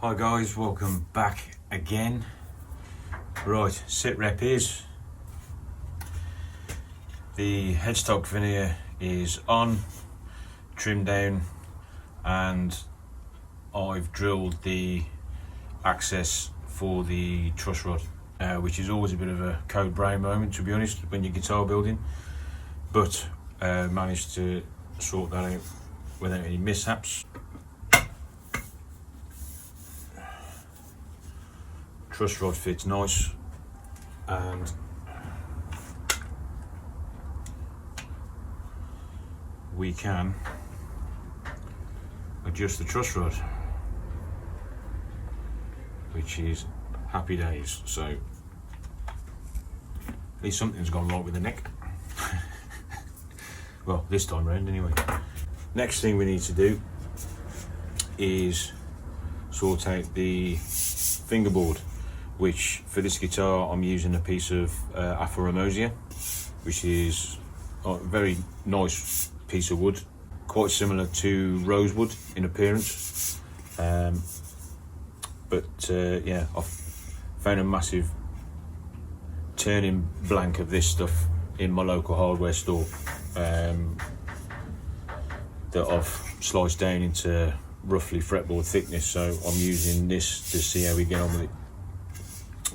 Hi guys, welcome back again. Right, sit rep is the headstock veneer is on, trimmed down, and I've drilled the access for the truss rod, which is always a bit of a code brain moment, to be honest, when you're guitar building, but managed to sort that out without any mishaps. Truss rod fits nice, and we can adjust the truss rod, which is happy days. So at least something's gone right with the neck. Well, this time round anyway. Next thing we need to do is sort out the fingerboard, which for this guitar I'm using a piece of Afromosia, which is a very nice piece of wood, quite similar to rosewood in appearance, but yeah, I've found a massive turning blank of this stuff in my local hardware store, that I've sliced down into roughly fretboard thickness, so I'm using this to see how we get on with it.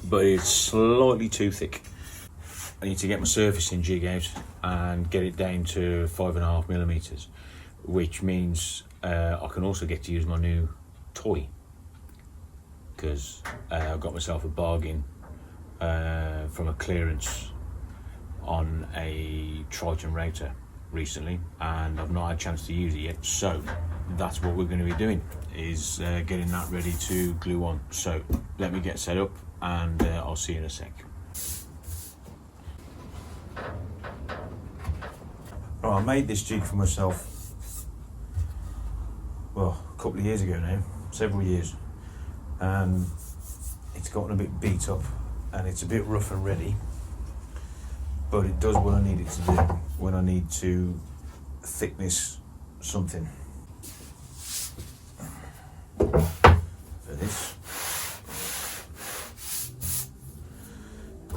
But it's slightly too thick. I need to get my surfacing jig out and get it down to 5.5mm, which means I can also get to use my new toy, because I got myself a bargain from a clearance on a Triton router recently, and I've not had a chance to use it yet, so that's what we're going to be doing, is getting that ready to glue on. So let me get set up and I'll see you in a sec. Right, I made this jig for myself, well, a couple of years ago now, several years, and it's gotten a bit beat up and it's a bit rough and ready, but it does what I need it to do when I need to thickness something. For this,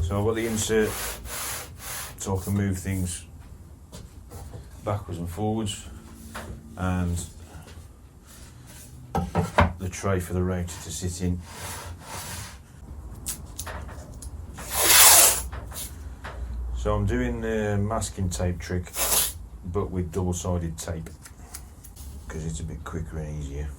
so I've got the insert so I can move things backwards and forwards, and the tray for the router to sit in. So I'm doing the masking tape trick, but with double-sided tape, because it's a bit quicker and easier.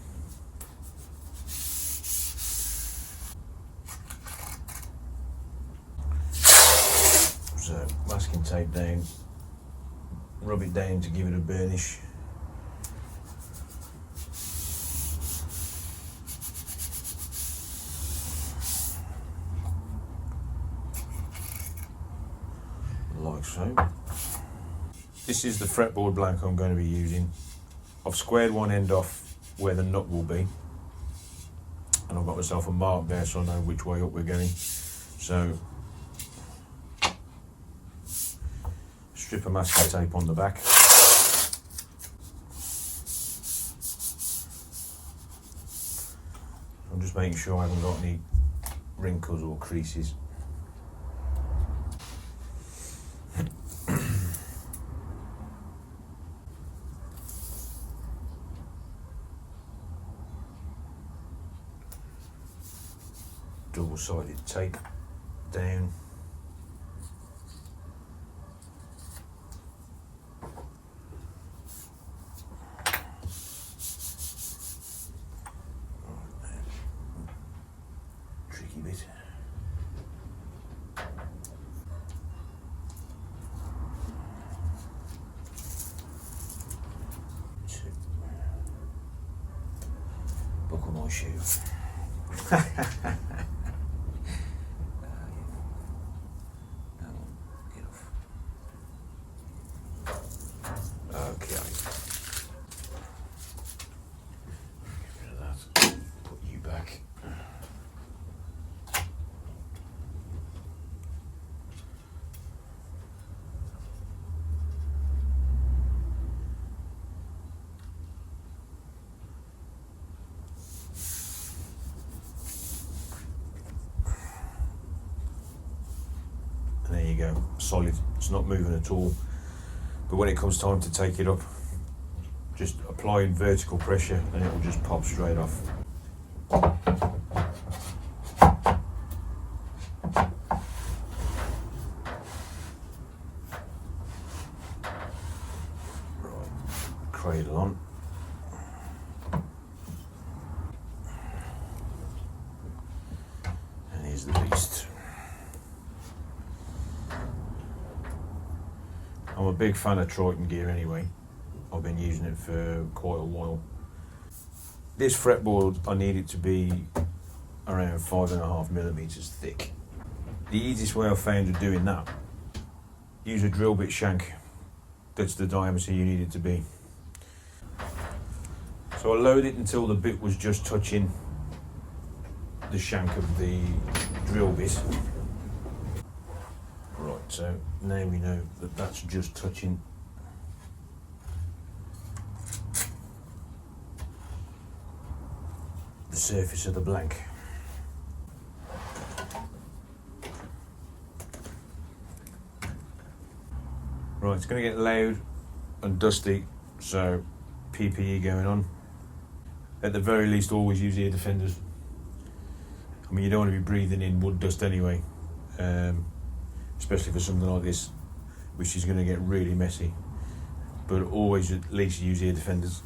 So masking tape down, rub it down to give it a burnish. Like so. This is the fretboard blank I'm going to be using. I've squared one end off where the nut will be, and I've got myself a mark there so I know which way up we're going. So strip of masking tape on the back. I'm just making sure I haven't got any wrinkles or creases. Double-sided tape down. Tricky bit. Buckle my shoe. go, solid, it's not moving at all. But when it comes time to take it up, just apply vertical pressure and it will just pop straight off. Right, cradle on. And here's the beast. I'm a big fan of Triton gear anyway. I've been using it for quite a while. This fretboard, I need it to be around 5.5mm thick. The easiest way I've found of doing that, use a drill bit shank that's the diameter you need it to be. So I lowered it until the bit was just touching the shank of the drill bit. Right, so now we know that that's just touching the surface of the blank. Right, it's going to get loud and dusty, so PPE going on. At the very least, always use ear defenders. I mean, you don't want to be breathing in wood dust anyway, especially for something like this, which is going to get really messy. But always at least use ear defenders.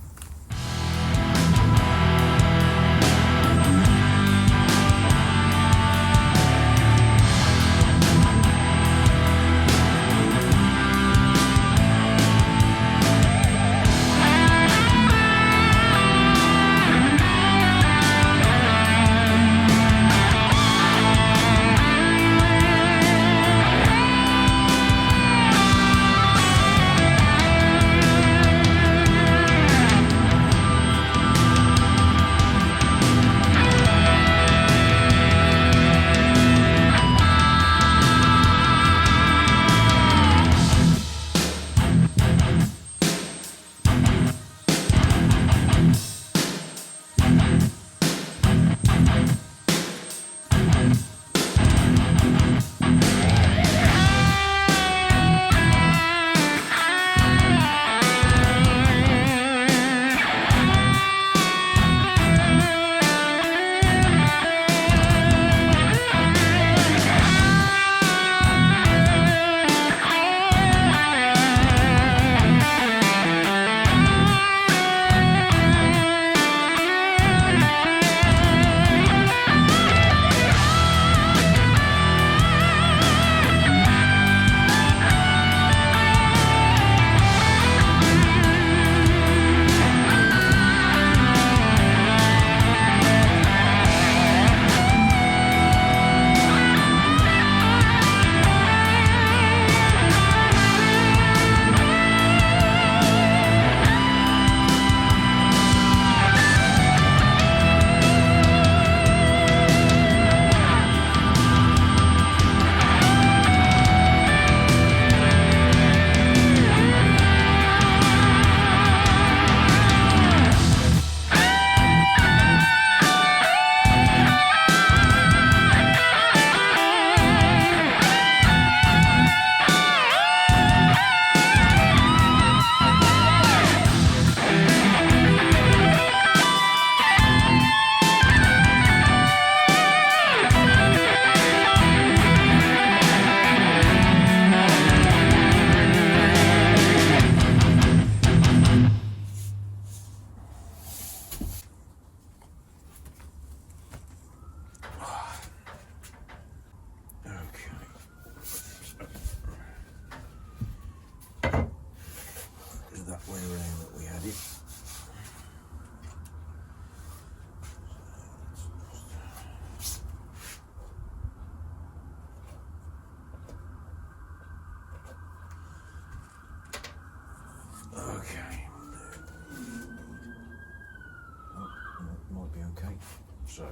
So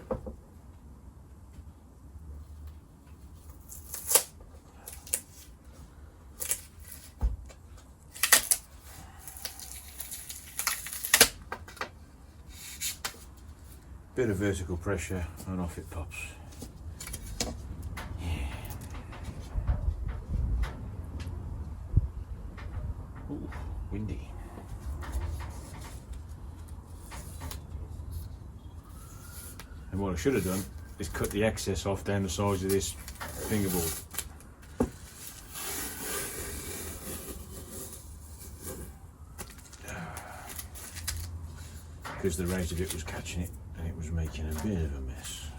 bit of vertical pressure and off it pops. And what I should have done is cut the excess off down the sides of this fingerboard. Because the razor bit was catching it and it was making a bit of a mess.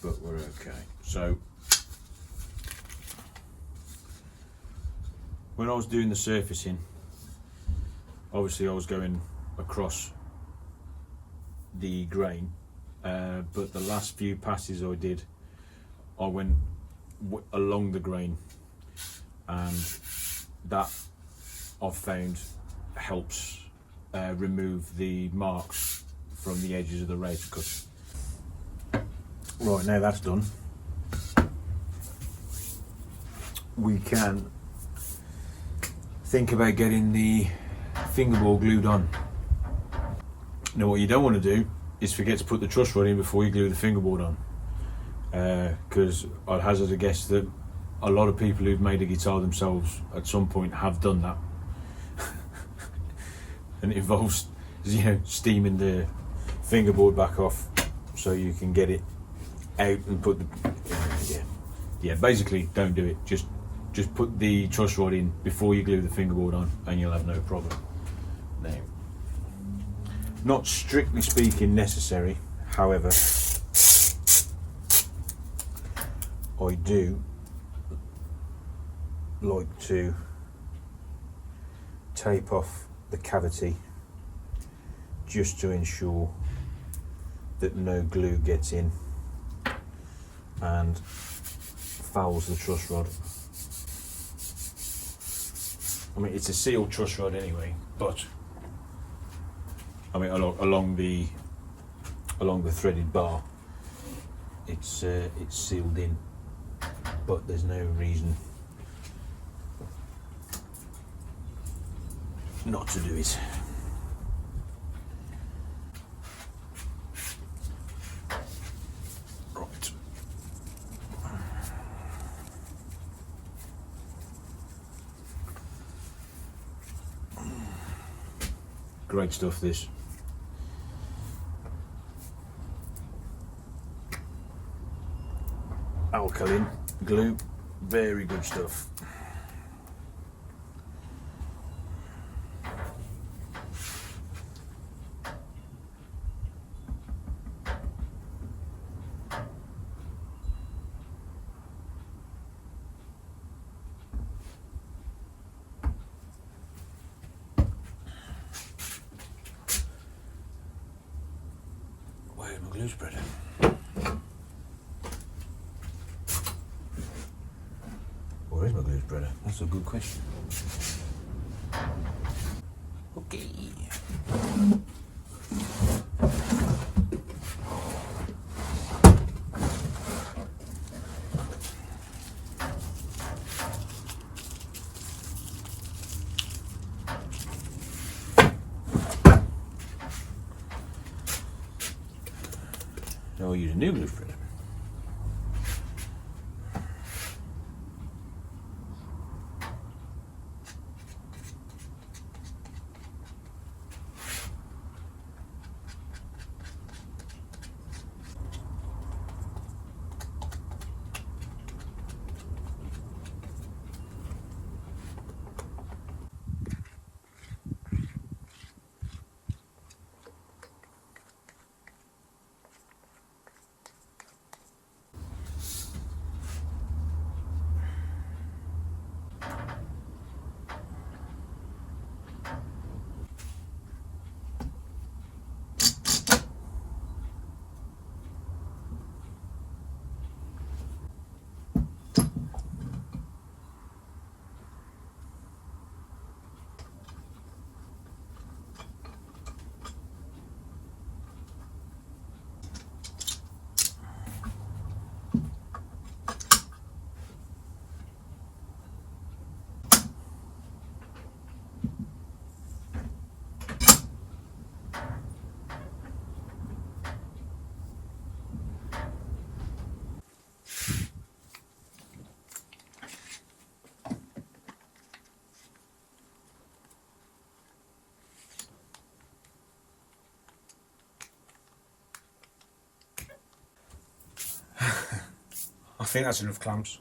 But we're okay. So when I was doing the surfacing, obviously I was going across the grain, but the last few passes I did, I went along the grain, and that I've found helps remove the marks from the edges of the razor cut. Right, now that's done, we can think about getting the fingerboard glued on. Now what you don't want to do is forget to put the truss rod in before you glue the fingerboard on, because I'd hazard a guess that a lot of people who've made a guitar themselves at some point have done that. And it involves, you know, steaming the fingerboard back off so you can get it out and put the yeah, basically don't do it. Just put the truss rod in before you glue the fingerboard on and you'll have no problem. Now, not strictly speaking necessary, however, I do like to tape off the cavity just to ensure that no glue gets in and fouls the truss rod. I mean, it's a sealed truss rod anyway, but I mean along the threaded bar, it's sealed in, but there's no reason not to do it. Right. Great stuff, this. Alcolin glue, very good stuff. Where's my glue spreader? Where is my glue spreader? That's a good question. Okay. Now I'll use a new glue spreader. think that's enough clamps.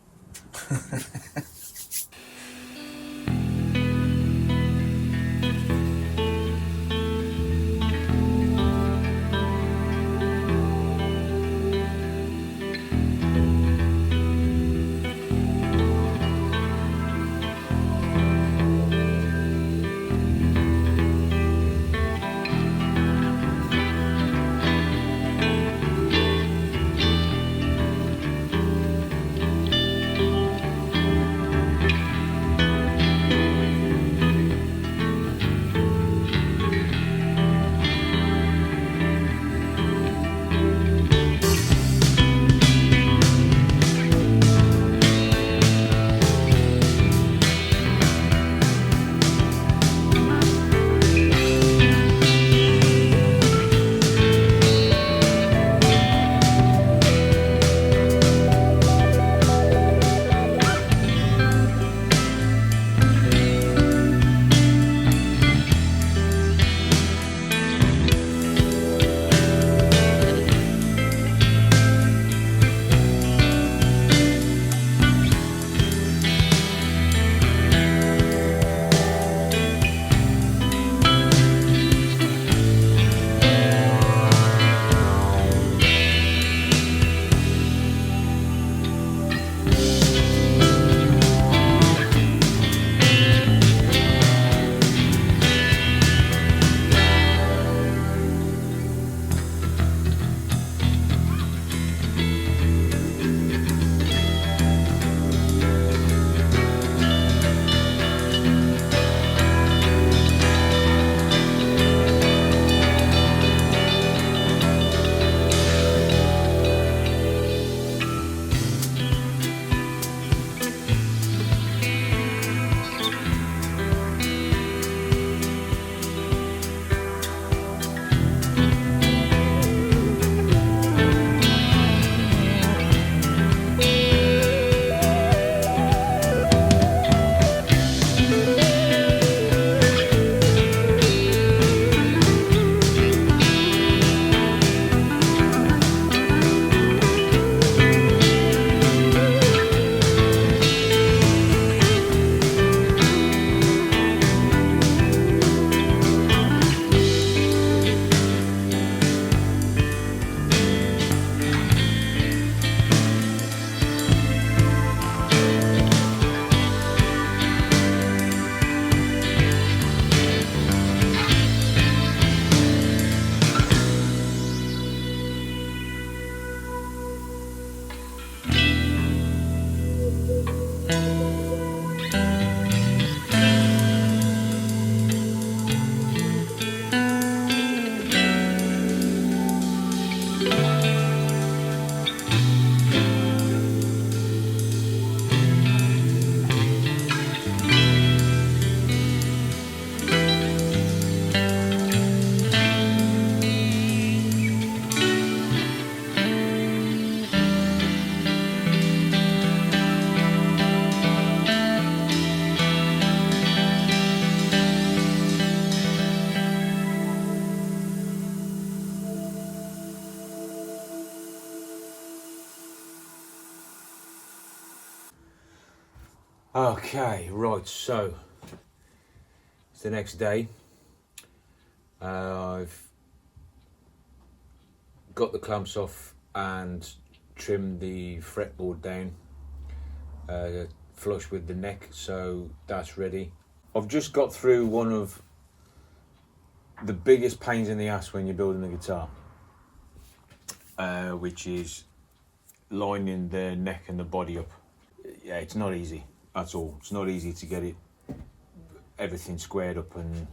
Okay, right, so it's the next day. I've got the clamps off and trimmed the fretboard down flush with the neck, so that's ready. I've just got through one of the biggest pains in the ass when you're building a guitar, which is lining the neck and the body up. Yeah, it's not easy at all. It's not easy to get it everything squared up and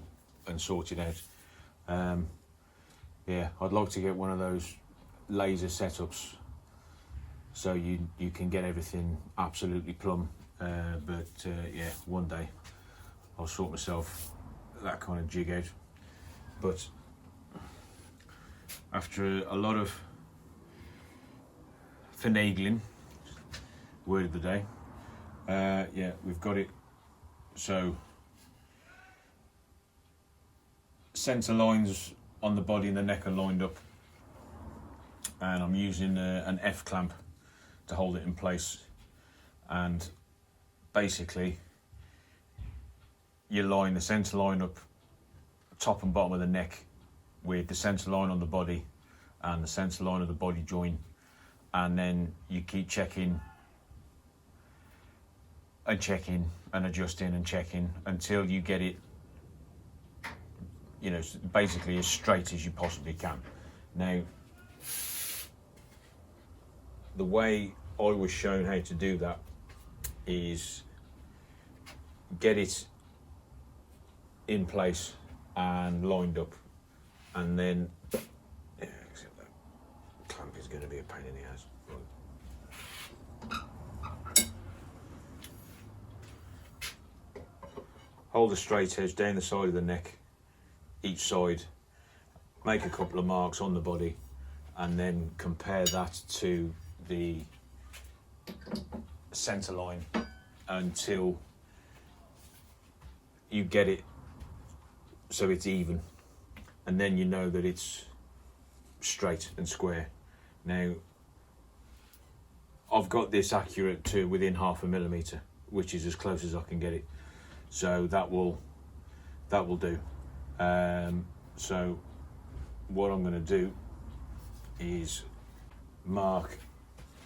sorted out. Yeah, I'd like to get one of those laser setups so you can get everything absolutely plumb. But yeah, one day I'll sort myself that kind of jig out. But after a lot of finagling, word of the day, yeah, we've got it. So centre lines on the body and the neck are lined up, and I'm using an F clamp to hold it in place. And basically you line the centre line up top and bottom of the neck with the centre line on the body and the centre line of the body joint, and then you keep checking and checking and adjusting and checking until you get it, you know, basically as straight as you possibly can. Now, the way I was shown how to do that is get it in place and lined up, and then except that clamp is going to be a pain in the ass. Hold a straight edge down the side of the neck, each side, make a couple of marks on the body, and then compare that to the centre line until you get it so it's even, and then you know that it's straight and square. Now, I've got this accurate to within 0.5 millimetre, which is as close as I can get it, so that will do. So what I'm going to do is mark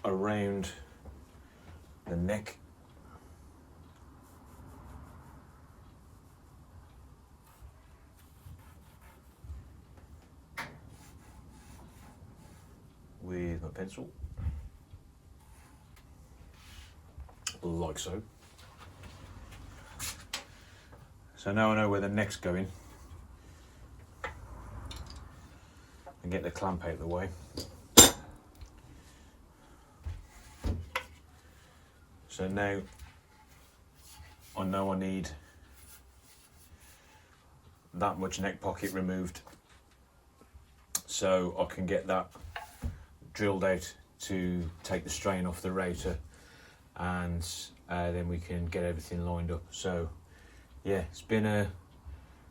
around the neck with my pencil, like so. So now I know where the neck's going, and get the clamp out of the way. So now I know I need that much neck pocket removed, so I can get that drilled out to take the strain off the router, and then we can get everything lined up. So yeah, it's been a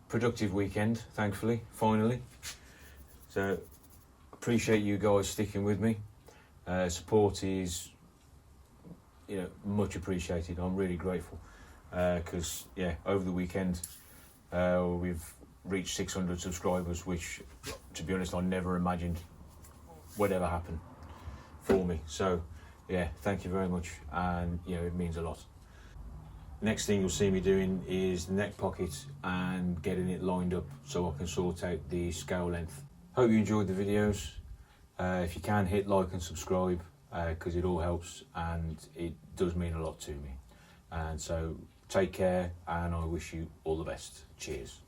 productive weekend, thankfully, finally. So appreciate you guys sticking with me. Support is, you know, much appreciated. I'm really grateful because yeah, over the weekend we've reached 600 subscribers, which, to be honest, I never imagined would ever happen for me. So yeah, thank you very much, and you know, it means a lot. Next thing you'll see me doing is the neck pocket and getting it lined up so I can sort out the scale length. Hope you enjoyed the videos. If you can, hit like and subscribe because it all helps and it does mean a lot to me. And so take care, and I wish you all the best. Cheers.